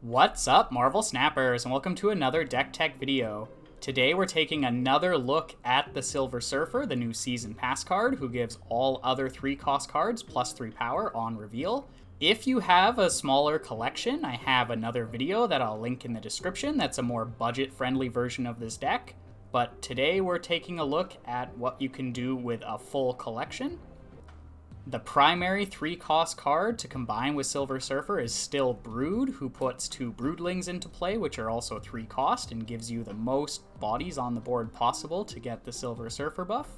What's up, Marvel Snappers, and welcome to another Deck Tech video. Today we're taking another look at the Silver Surfer, the new Season Pass card, who gives all other 3-cost cards plus 3 power on reveal. If you have a smaller collection, I have another video that I'll link in the description that's a more budget-friendly version of this deck. But today we're taking a look at what you can do with a full collection. The primary 3-cost card to combine with Silver Surfer is still Brood, who puts 2 Broodlings into play, which are also 3-cost, and gives you the most bodies on the board possible to get the Silver Surfer buff.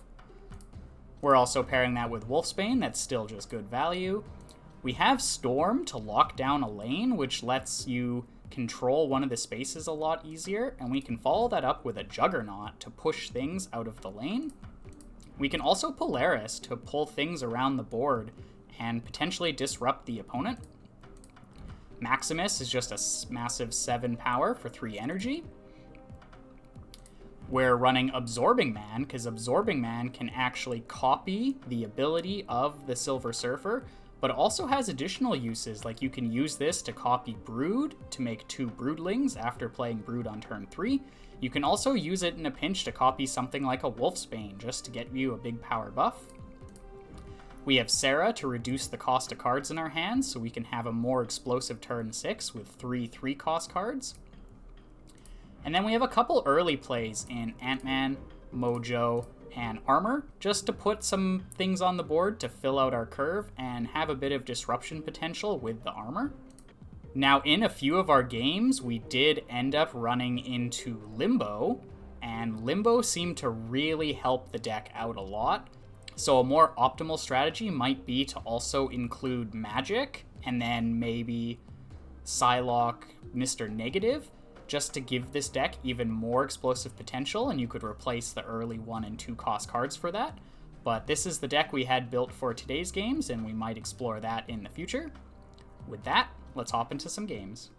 We're also pairing that with Wolfsbane, that's still just good value. We have Storm to lock down a lane, which lets you control one of the spaces a lot easier, and we can follow that up with a Juggernaut to push things out of the lane. We can also Polaris to pull things around the board and potentially disrupt the opponent. Maximus is just a massive 7 power for 3 energy. We're running Absorbing Man, because Absorbing Man can actually copy the ability of the Silver Surfer, but also has additional uses, like you can use this to copy Brood to make 2 Broodlings after playing Brood on turn 3. You can also use it in a pinch to copy something like a Wolfsbane, just to get you a big power buff. We have Sarah to reduce the cost of cards in our hands, so we can have a more explosive turn 6 with 3 3-cost cards. And then we have a couple early plays in Ant-Man, Mojo, and Armor, just to put some things on the board to fill out our curve and have a bit of disruption potential with the Armor. Now, in a few of our games, we did end up running into Limbo, and Limbo seemed to really help the deck out a lot. So a more optimal strategy might be to also include Magic, and then maybe Psylocke, Mr. Negative, just to give this deck even more explosive potential, and you could replace the early 1 and 2 cost cards for that. But this is the deck we had built for today's games, and we might explore that in the future. With that, let's hop into some games.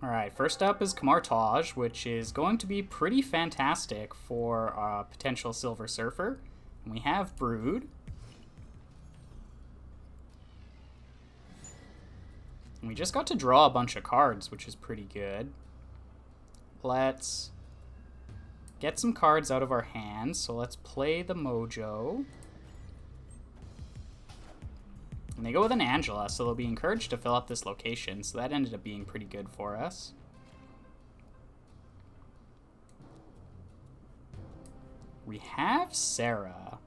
Alright, first up is Kamar-Taj, which is going to be pretty fantastic for a potential Silver Surfer. And we have Brood. And we just got to draw a bunch of cards, which is pretty good. Let's get some cards out of our hands. So let's play the Mojo. And they go with an Angela, so they'll be encouraged to fill up this location, so that ended up being pretty good for us. We have Sarah.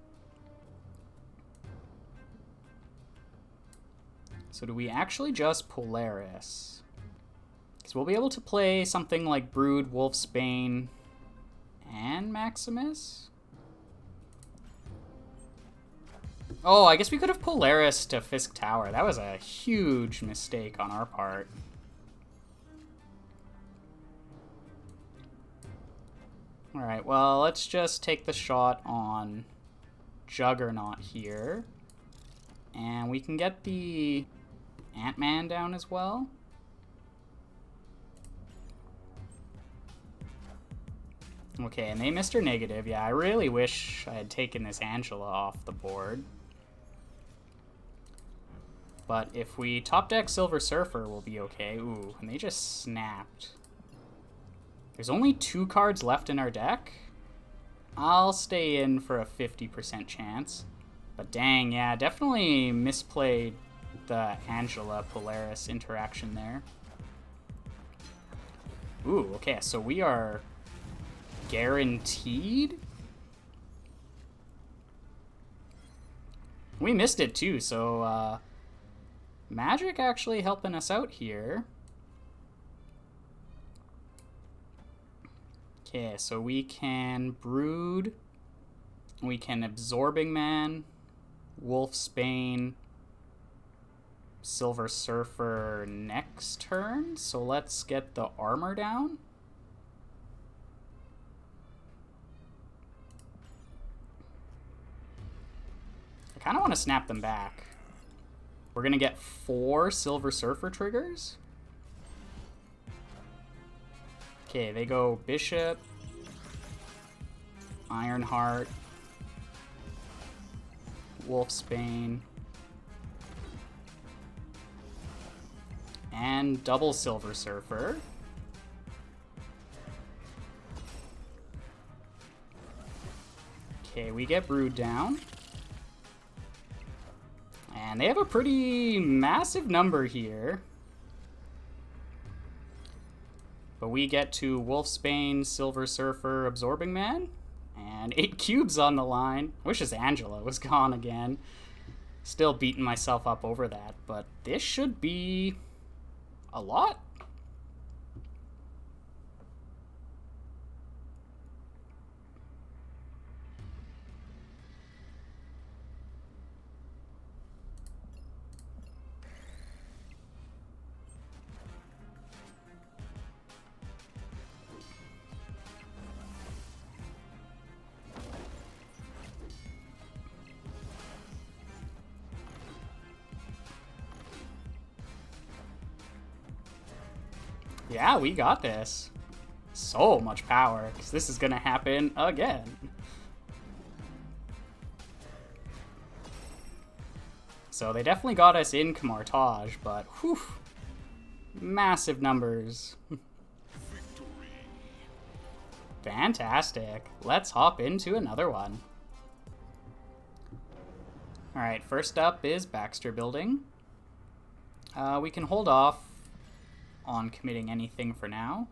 So do we actually just Polaris? Because we'll be able to play something like Brood, Wolfsbane, and Maximus? Oh, I guess we could have Polaris to Fisk Tower. That was a huge mistake on our part. Alright, well, let's just take the shot on Juggernaut here. And we can get the Ant-Man down as well. Okay, and they Mr. Negative. Yeah, I really wish I had taken this Angela off the board. But if we top deck Silver Surfer, we'll be okay. Ooh, and they just snapped. There's only 2 cards left in our deck. I'll stay in for a 50% chance. But dang, yeah, definitely misplayed the Angela Polaris interaction there. Ooh, okay, so we are guaranteed? We missed it too, so Magic actually helping us out here. Okay, so we can Brood, we can Absorbing Man, Wolfsbane, Silver Surfer next turn. So let's get the Armor down. I kind of want to snap them back. We're going to get 4 Silver Surfer triggers. Okay, they go Bishop, Ironheart, Wolfsbane, And double Silver Surfer. Okay, we get Brood down. And they have a pretty massive number here. But we get to Wolfsbane, Silver Surfer, Absorbing Man. And 8 cubes on the line. Wishes Angela was gone again. Still beating myself up over that. But this should be a lot. Yeah, we got this. So much power, because this is going to happen again. So they definitely got us in Camartage, but whew, massive numbers. Fantastic. Let's hop into another one. Alright, first up is Baxter Building. We can hold off on committing anything for now.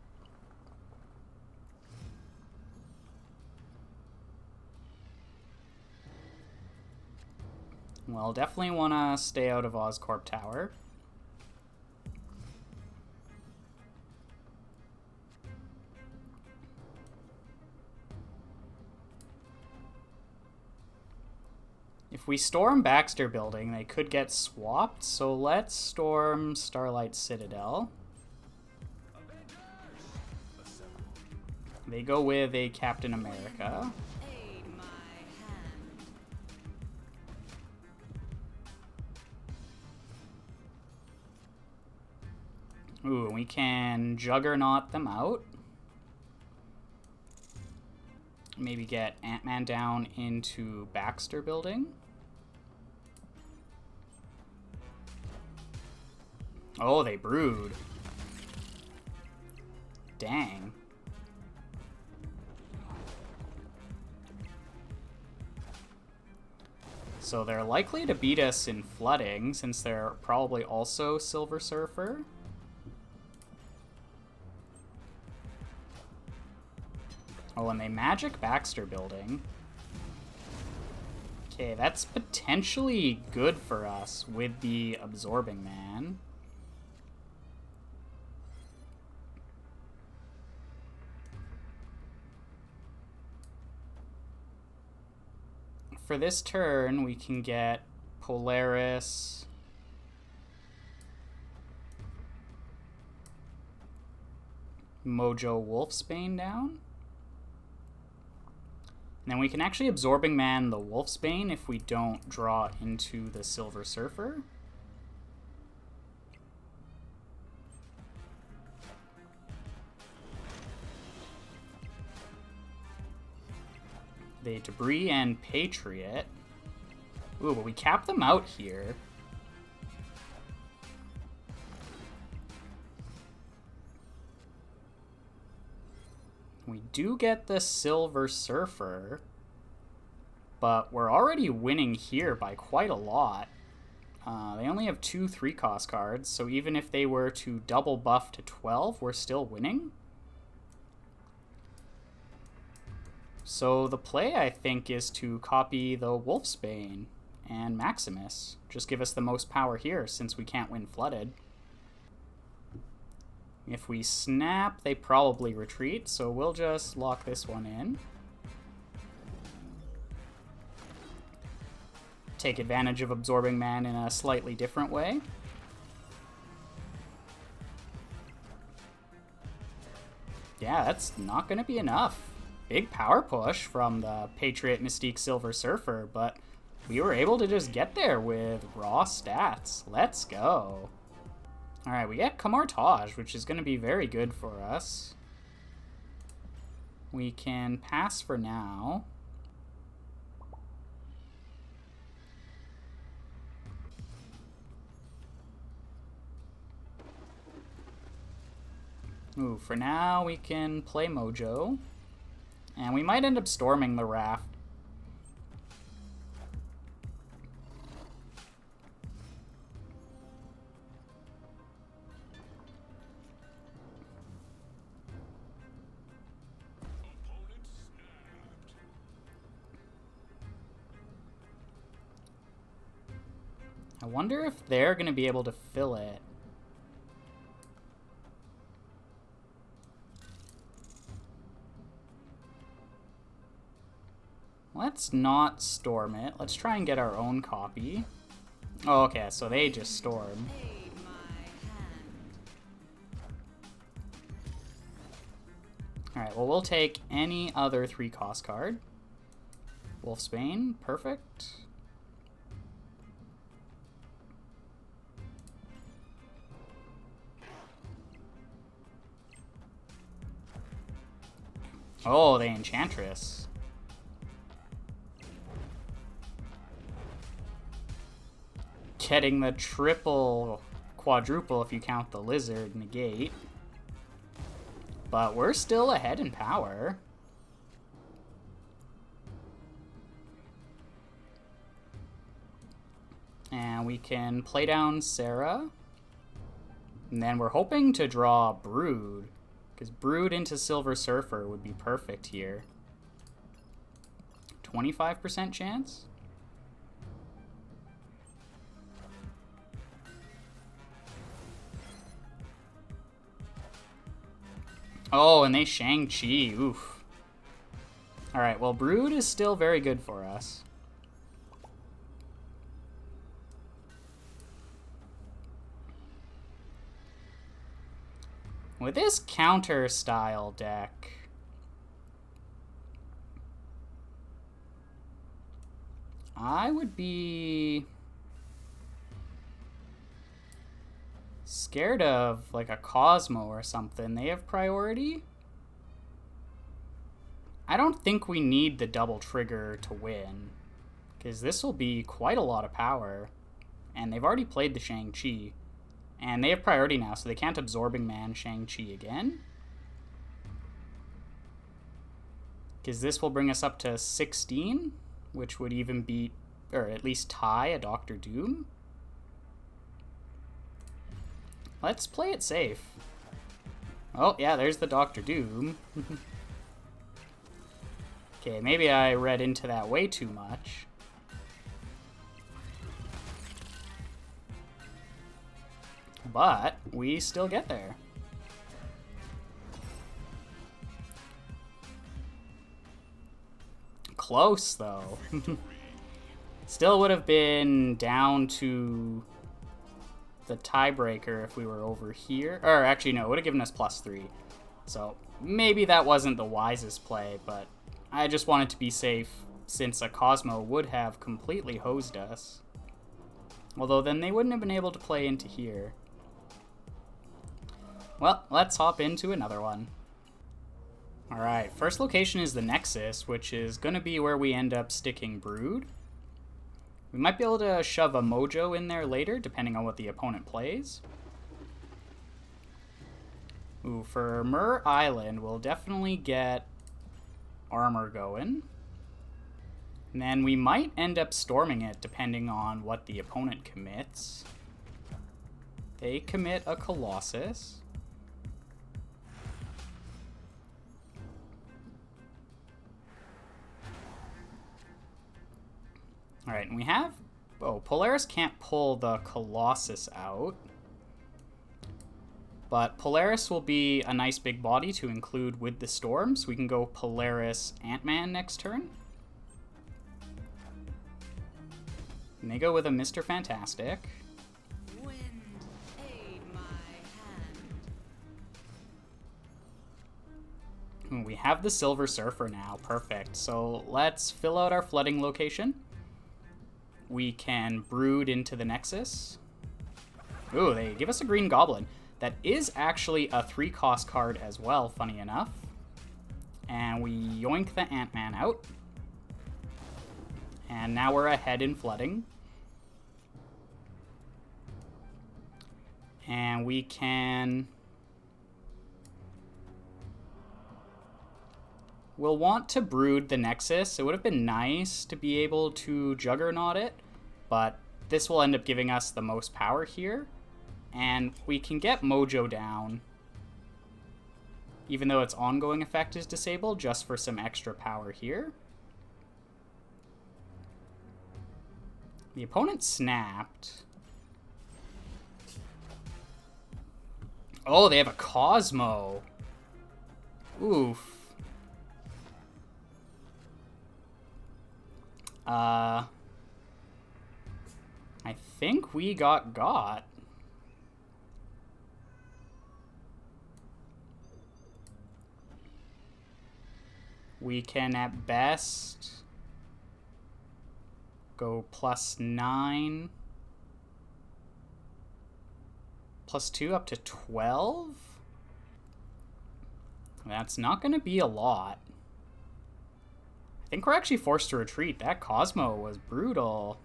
Well, definitely want to stay out of Oscorp Tower. If we storm Baxter Building, they could get swapped, so let's storm Starlight Citadel. They go with a Captain America. Ooh, we can Juggernaut them out. Maybe get Ant-Man down into Baxter Building. Oh, they Brood. Dang. So they're likely to beat us in flooding, since they're probably also Silver Surfer. Oh, and they magic Baxter Building. Okay, that's potentially good for us with the Absorbing Man. For this turn, we can get Polaris, Mojo Wolfsbane down. And then we can actually Absorbing Man the Wolfsbane if we don't draw into the Silver Surfer. They Debris and Patriot. Ooh, but we cap them out here. We do get the Silver Surfer, but we're already winning here by quite a lot. They only have 2 3-cost cards, so even if they were to double buff to 12, we're still winning. So the play, I think, is to copy the Wolfsbane and Maximus. Just give us the most power here, since we can't win flooded. If we snap, they probably retreat, so we'll just lock this one in. Take advantage of Absorbing Man in a slightly different way. Yeah, that's not going to be enough. Big power push from the Patriot Mystique Silver Surfer, but we were able to just get there with raw stats. Let's go. Alright, we get Camartage, which is going to be very good for us. We can pass for now. Ooh, for now we can play Mojo. And we might end up storming the raft. I wonder if they're going to be able to fill it. Let's not storm it. Let's try and get our own copy. Oh, okay, so they just storm. Alright, well, we'll take any other 3-cost card. Wolfsbane, perfect. Oh, the Enchantress. Getting the triple, quadruple if you count the Lizard negate. But we're still ahead in power. And we can play down Sarah. And then we're hoping to draw Brood. Because Brood into Silver Surfer would be perfect here. 25% chance? Oh, and they Shang-Chi. Oof. Alright, well, Brood is still very good for us. With this counter-style deck, I would be scared of, like, a Cosmo or something. They have priority? I don't think we need the double trigger to win, because this will be quite a lot of power. And they've already played the Shang-Chi. And they have priority now, so they can't Absorbing Man Shang-Chi again. Because this will bring us up to 16, which would even beat, or at least tie, a Doctor Doom. Let's play it safe. Oh, yeah, there's the Doctor Doom. Okay, maybe I read into that way too much. But we still get there. Close, though. Still would have been down to the tiebreaker if we were over here. Or actually, no, it would have given us +3. So maybe that wasn't the wisest play, but I just wanted to be safe since a Cosmo would have completely hosed us. Although then they wouldn't have been able to play into here. Well, let's hop into another one. Alright, first location is the Nexus, which is going to be where we end up sticking Brood. We might be able to shove a Mojo in there later, depending on what the opponent plays. Ooh, for Mer Island, we'll definitely get armor going. And then we might end up storming it, depending on what the opponent commits. They commit a Colossus. Alright, and we have... Oh, Polaris can't pull the Colossus out. But Polaris will be a nice big body to include with the Storm, so we can go Polaris Ant-Man next turn. And they go with a Mr. Fantastic. Wind, aid my hand. We have the Silver Surfer now, perfect. So let's fill out our flooding location. We can Brood into the Nexus. Ooh, they give us a Green Goblin. That is actually a 3-cost card as well, funny enough. And we yoink the Ant-Man out. And now we're ahead in flooding. And we can we'll want to Brood the Nexus. It would have been nice to be able to Juggernaut it, but this will end up giving us the most power here. And we can get Mojo down, even though its ongoing effect is disabled, just for some extra power here. The opponent snapped. Oh, they have a Cosmo. Oof. I think we got. We can at best go +9, +2 up to 12. That's not going to be a lot. I think we're actually forced to retreat. That Cosmo was brutal.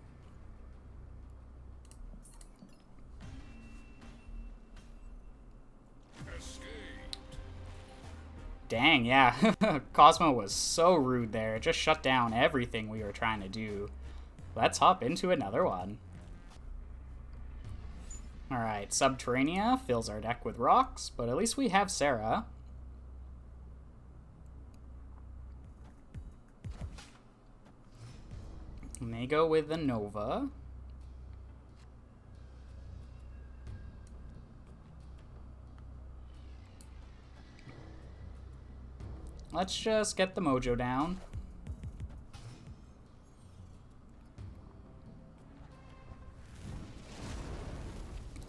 Dang, yeah. Cosmo was so rude there. It just shut down everything we were trying to do. Let's hop into another one. Alright, Subterranea fills our deck with rocks, but at least we have Serra. And they go with the Nova. Let's just get the Mojo down.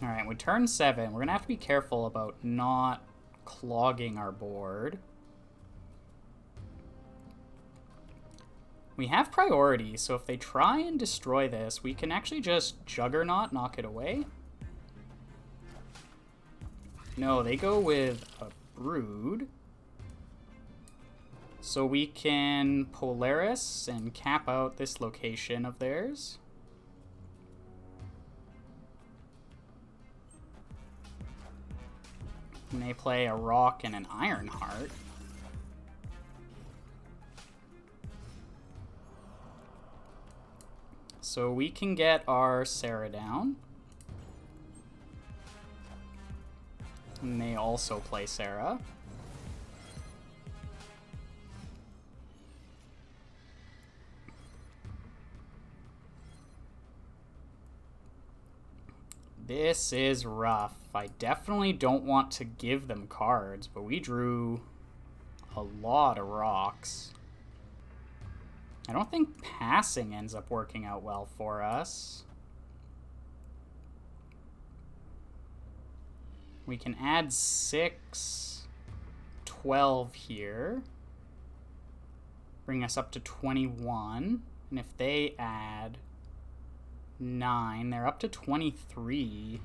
Alright, with turn 7, we're going to have to be careful about not clogging our board. We have priority, so if they try and destroy this, we can actually just Juggernaut, knock it away. No, they go with a Brood. So we can Polaris and cap out this location of theirs. And they play a Rock and an Ironheart. So we can get our Serra down. And they also play Serra. This is rough. I definitely don't want to give them cards, but we drew a lot of rocks. I don't think passing ends up working out well for us. We can add 6, 12 here. Bring us up to 21. And if they add 9, they're up to 23.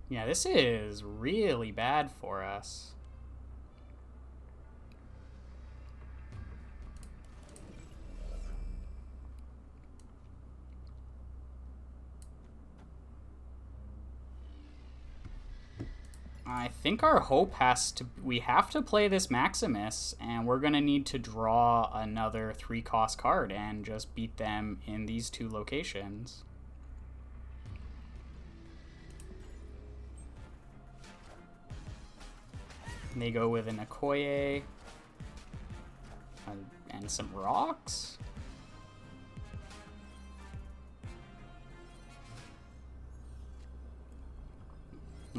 Yeah, this is really bad for us. I think our hope we have to play this Maximus, and we're going to need to draw another 3-cost card and just beat them in these 2 locations. And they go with an Okoye and some rocks.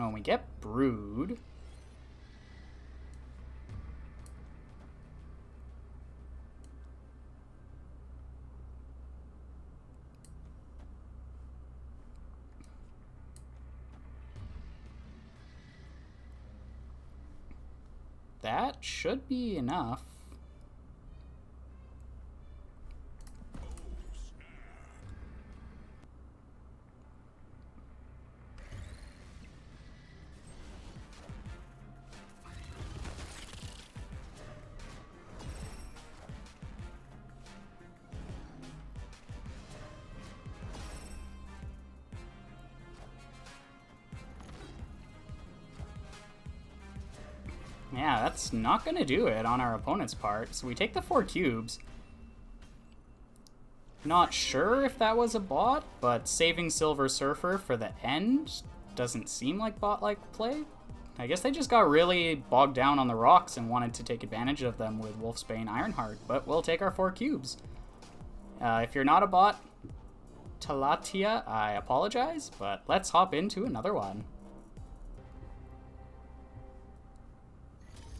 Oh, we get Brood. That should be enough. Yeah, that's not going to do it on our opponent's part. So we take the 4 cubes. Not sure if that was a bot, but saving Silver Surfer for the end doesn't seem like bot-like play. I guess they just got really bogged down on the rocks and wanted to take advantage of them with Wolfsbane Ironheart, but we'll take our 4 cubes. If you're not a bot, Talatia, I apologize, but let's hop into another one.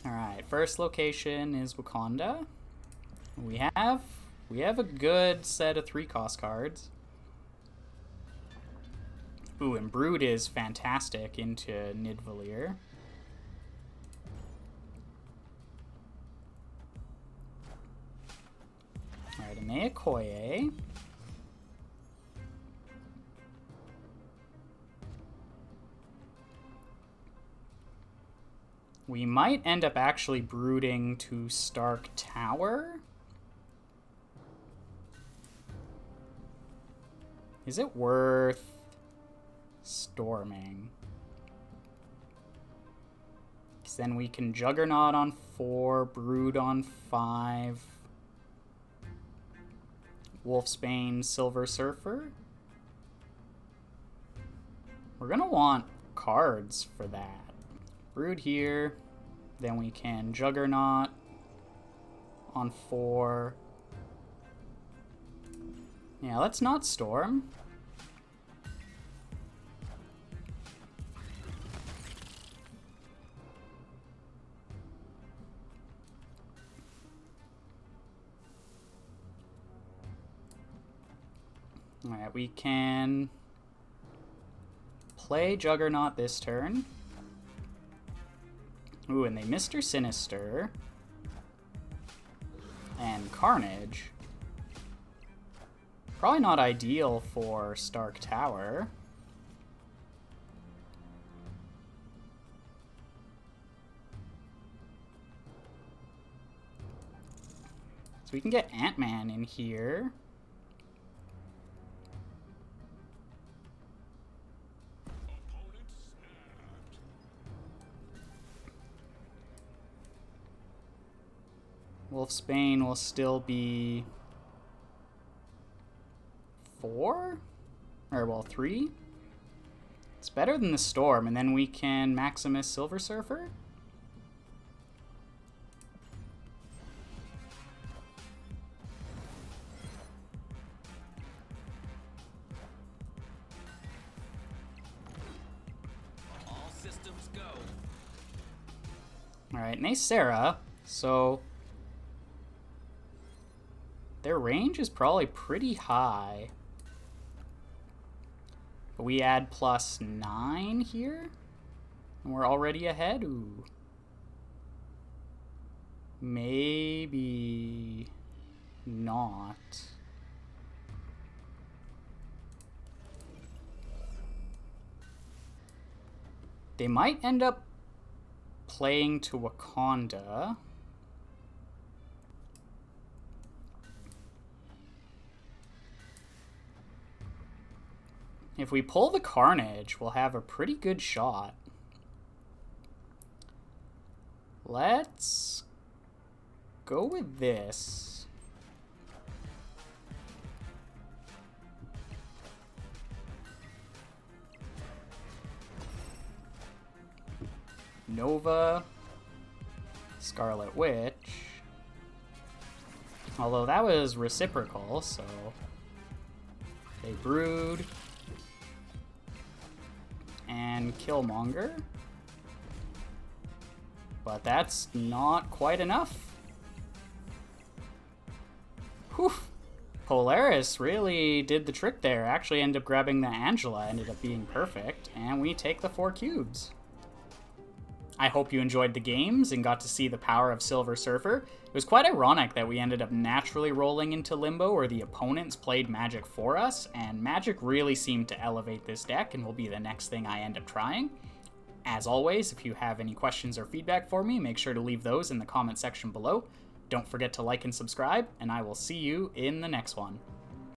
Alright, first location is Wakanda. We have a good set of 3-cost cards. Ooh, and Brood is fantastic into Nidavellir. Alright, Anea Koye. We might end up actually brooding to Stark Tower. Is it worth storming? Because then we can Juggernaut on 4, Brood on 5, Wolfsbane, Silver Surfer. We're gonna want cards for that. Brood here, then we can Juggernaut on 4. Yeah, let's not storm. Alright, we can play Juggernaut this turn. Ooh, and they Mr. Sinister and Carnage. Probably not ideal for Stark Tower. So we can get Ant-Man in here. Wolfsbane will still be 4? Or, well, 3? It's better than the Storm, and then we can Maximus Silver Surfer? All systems go. Alright, Nacera, so their range is probably pretty high. But we add +9 here, and we're already ahead? Ooh. Maybe not. They might end up playing to Wakanda. If we pull the Carnage, we'll have a pretty good shot. Let's go with this. Nova, Scarlet Witch. Although that was reciprocal, so they Brood and Killmonger. But that's not quite enough. Whew. Polaris really did the trick there. Actually ended up grabbing the Angela, ended up being perfect, and we take the 4 cubes. I hope you enjoyed the games and got to see the power of Silver Surfer. It was quite ironic that we ended up naturally rolling into Limbo where the opponents played Magic for us, and Magic really seemed to elevate this deck and will be the next thing I end up trying. As always, if you have any questions or feedback for me, make sure to leave those in the comment section below. Don't forget to like and subscribe, and I will see you in the next one.